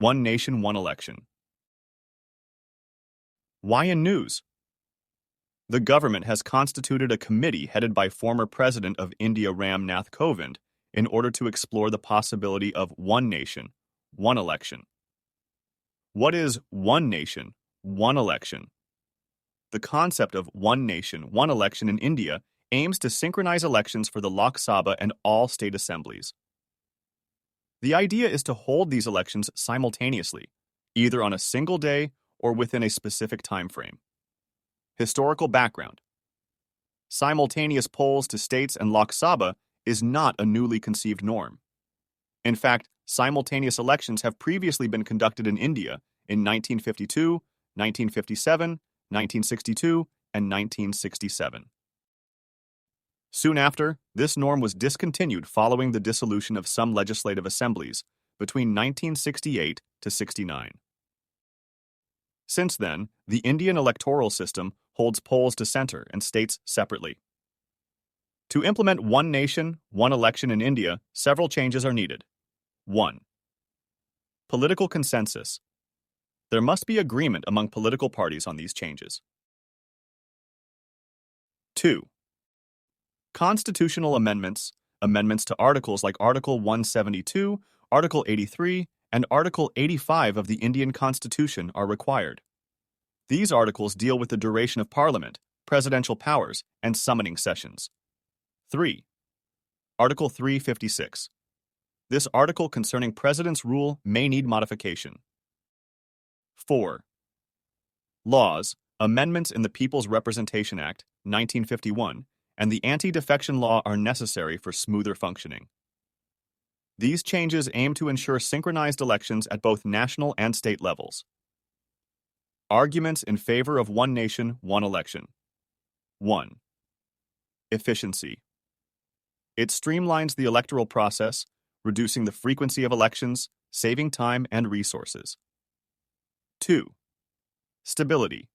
One nation, one election. Why in news? The government has constituted a committee headed by former President of India Ram Nath Kovind in order to explore the possibility of one nation, one election. What is one nation, one election? The concept of one nation, one election in India aims to synchronize elections for the Lok Sabha and all state assemblies. The idea is to hold these elections simultaneously, either on a single day or within a specific time frame. Historical background. Simultaneous polls to states and Lok Sabha is not a newly conceived norm. In fact, simultaneous elections have previously been conducted in India in 1952, 1957, 1962, and 1967. Soon after, this norm was discontinued following the dissolution of some legislative assemblies between 1968 to 69. Since then, the Indian electoral system holds polls to center and states separately. To implement one nation, one election in India, several changes are needed. 1. Political consensus. There must be agreement among political parties on these changes. 2. Constitutional amendments, amendments to articles like Article 172, Article 83, and Article 85 of the Indian Constitution are required. These articles deal with the duration of Parliament, presidential powers, and summoning sessions. 3. Article 356. This article concerning President's rule may need modification. 4. Laws, amendments in the People's Representation Act, 1951, and the anti-defection law are necessary for smoother functioning. These changes aim to ensure synchronized elections at both national and state levels. Arguments in favor of one nation, one election. 1. Efficiency. It streamlines the electoral process, reducing the frequency of elections, saving time and resources. 2. Stability.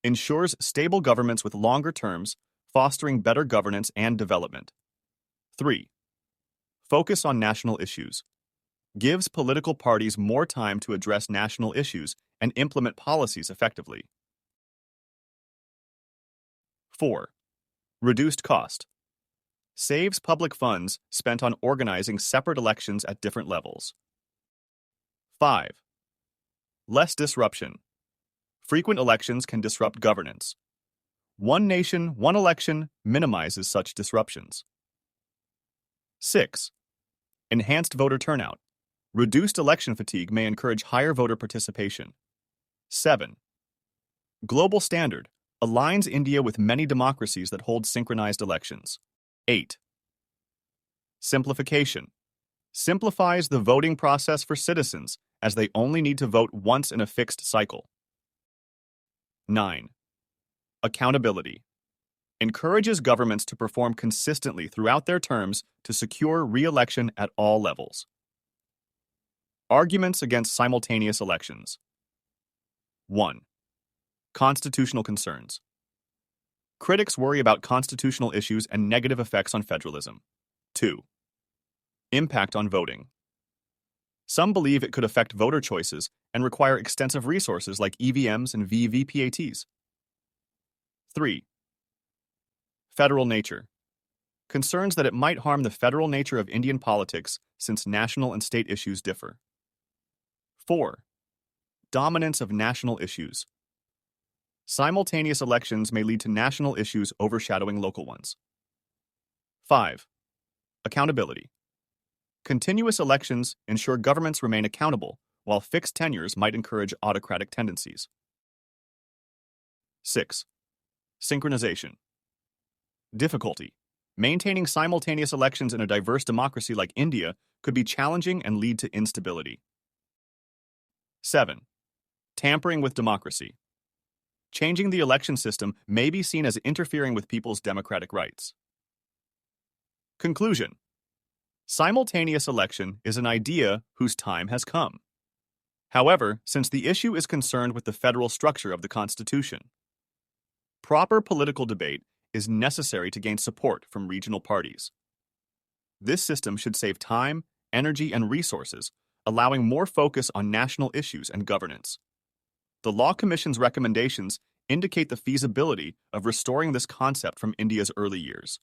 Ensures stable governments with longer terms, fostering better governance and development. 3. Focus on national issues. Gives political parties more time to address national issues and implement policies effectively. 4. Reduced cost. Saves public funds spent on organizing separate elections at different levels. 5. Less disruption. Frequent elections can disrupt governance. One nation, one election minimizes such disruptions. 6. Enhanced voter turnout. Reduced election fatigue may encourage higher voter participation. 7. Global standard. Aligns India with many democracies that hold synchronized elections. 8. Simplification. Simplifies the voting process for citizens as they only need to vote once in a fixed cycle. 9. Accountability. Encourages governments to perform consistently throughout their terms to secure re-election at all levels. Arguments against simultaneous elections. 1. Constitutional concerns. Critics worry about constitutional issues and negative effects on federalism. 2. Impact on voting. Some believe it could affect voter choices and require extensive resources like EVMs and VVPATs. 3. Federal nature. Concerns that it might harm the federal nature of Indian politics since national and state issues differ. 4. Dominance of national issues. Simultaneous elections may lead to national issues overshadowing local ones. 5. Accountability. Continuous elections ensure governments remain accountable, while fixed tenures might encourage autocratic tendencies. 6. Synchronization. Difficulty. Maintaining simultaneous elections in a diverse democracy like India could be challenging and lead to instability. 7. Tampering with democracy. Changing the election system may be seen as interfering with people's democratic rights. Conclusion. Simultaneous election is an idea whose time has come. However, since the issue is concerned with the federal structure of the Constitution, proper political debate is necessary to gain support from regional parties. This system should save time, energy, and resources, allowing more focus on national issues and governance. The Law Commission's recommendations indicate the feasibility of restoring this concept from India's early years.